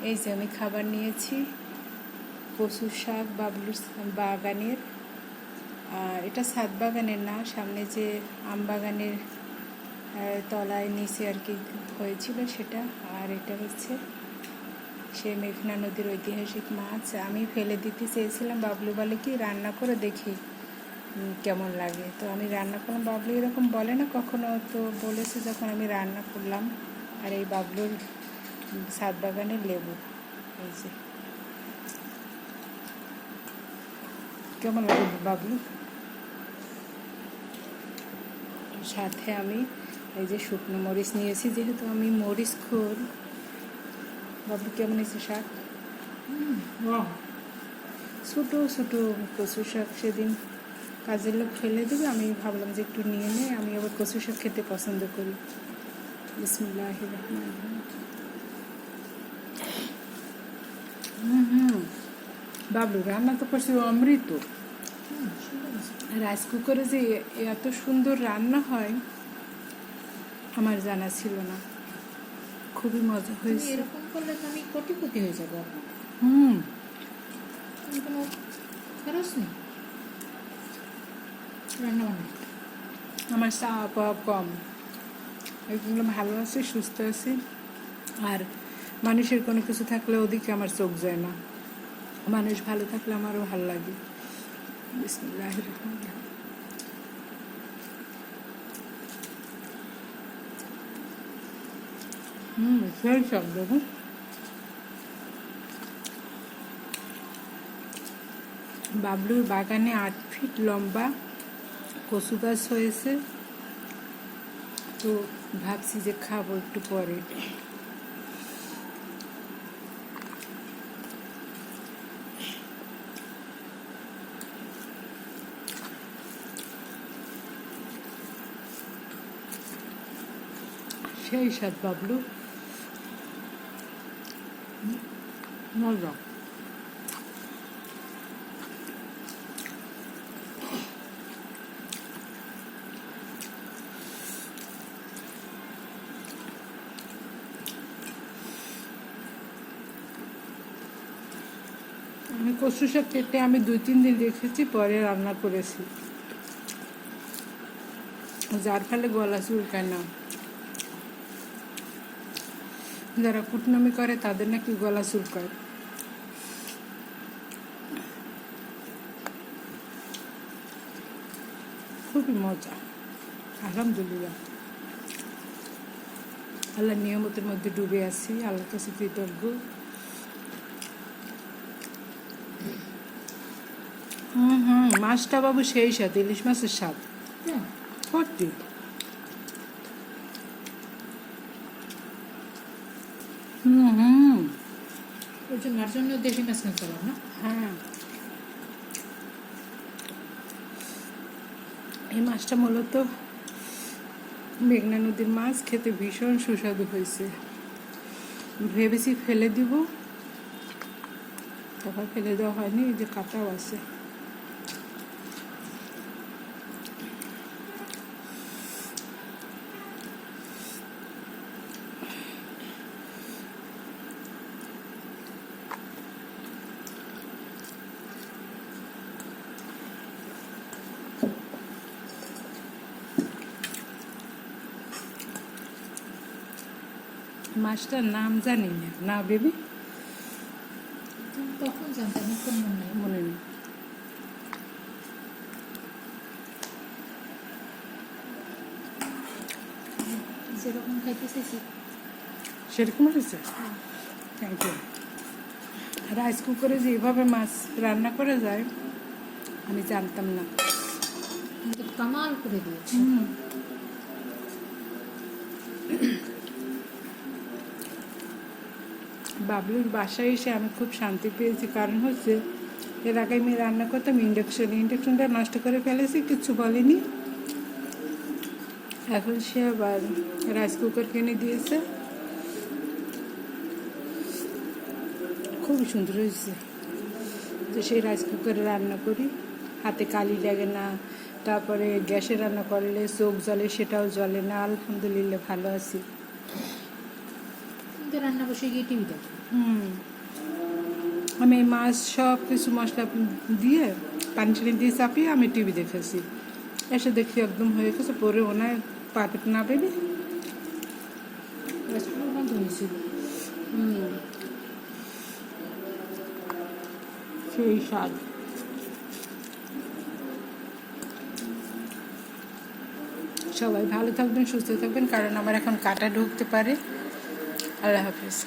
এই যে আমি খাবার নিয়েছি কচু শাক বাবলুর বাগানের। আর এটা ছাদ বাগানের না, সামনে যে আম বাগানের তলায় নিচে আর কি হয়েছিল সেটা। আর এটা হচ্ছে সেই মেঘনা নদীর ঐতিহাসিক মাছ। আমি ফেলে দিতে চেয়েছিলাম, বাবলু বলে কি রান্না করে দেখি কেমন লাগে। তো আমি রান্না করলাম, বাবলু এরকম বলে না কখনো, তো বলেছে যখন আমি রান্না করলাম। আর এই বাবলুর ছাদ বাগানের লেবু, এই যে কেমন লাগে বাবলু। সাথে আমি এই যে শুকনো মরিচ নিয়েছি, যেহেতু আমি মরিচ খোর। বাবলু কেমন হয়েছে শাক? ছোটো ছোটো কচু শাক, সেদিন কাজের লোক ফেলে দেবে, আমি ভাবলাম যে একটু নিয়ে নে। আমি আবার কচু শাক খেতে পছন্দ করি। বিসমিল্লাহির রহমানির রহিম। বাবলু রান্না তো করছি অমৃত। রাইস কুকারে যে এত সুন্দর রান্না হয় আমার জানা ছিল না, খুবই মজা হয়েছে। এরকম করলে তো আমি কোটিপতি হয়ে যাবো। কোনো খরচ নেই রান্না বান্না। আমার চাওয়া পাওয়া কম, এগুলো ভালো আছে, সুস্থ আছি। আর মানুষের কোনো কিছু থাকলে ওদিকে আমার চোখ যায় না, মানুষ ভালো থাকলে আমারও ভালো লাগে। বিসমিল্লাহির রহমানির রহিম। সেই শব্দ। বাবলুর বাগানে 8 ফিট লম্বা কচু গাছ হয়েছে, তো ভাবছি যে খাবো একটু পরে। সেই স্বাদ বাবলু, মজা। আমি কচু শাক কেটে আমি 2-3 দিন রেখেছি, পরে রান্না করেছি, যার ফলে গলা চুলকায় না। যারা কুটনামি করে তাদের নাকি গলা চুলকায়। খুবই মজা, আলহামদুলিল্লাহ। আল্লাহ নিয়ামতের মধ্যে ডুবে আছি, আল্লাহর কাছে কৃতজ্ঞ। মাছটা বাবু সেই স্বাদ, ইলিশ মাছের স্বাদ সত্যি। ওই জন্য মার জন্য দেশি মাছ কিনতে হবে না। হ্যাঁ, এই মাছটা মূলত মেঘনা নদীর মাছ, খেতে ভীষণ সুস্বাদু হয়েছে। ভেবেছি ফেলে দিব, তারপর ফেলে দেওয়া হয়নি, এই যে কাটাও আছে। মাছটার নাম জানি না, না বেবি তখন জানতাম, এখন মনে নেই। যেরকম খাইতে চাইছি সেরকম হয়েছে, থ্যাংক ইউ। রাইস কুকারে যে এভাবে মাছ রান্না করে যায় আমি জানতাম না। কিন্তু কামাল করে দিয়েছে। বাবলুর বাসায় এসে আমি খুব শান্তি পেয়েছি, কারণ হচ্ছে এর আগে আমি রান্না করতাম ইন্ডাকশনটা নষ্ট করে ফেলেছি, কিচ্ছু বলেনি। এখন সে আবার রাইস কুকার কিনে দিয়েছে, খুবই সুন্দর হয়েছে। তো সেই রাইস কুকারে রান্না করি, হাতে কালি লাগে না, তারপরে গ্যাসে রান্না করলে চোখ জ্বলে, সেটাও জ্বলে না। আলহামদুলিল্লাহ ভালো আছি। কিন্তু রান্না বসে গিয়ে টিভি দেখি। আমি এই মাছ সব কিছু মশলা দিয়ে পানি টানি দিয়ে চাপিয়ে আমি টিভি দেখেছি, এসে দেখি একদম হয়ে গেছে, পরে ওনায় পারফেক্ট না পেবি। রেস্টুরেন্ট বন্ধ হয়েছিল। সেই স্বাদ। সবাই ভালো থাকবেন, সুস্থ থাকবেন, কারণ আমার এখন কাটা ঢুকতে পারে। আল্লাহ হাফিজ।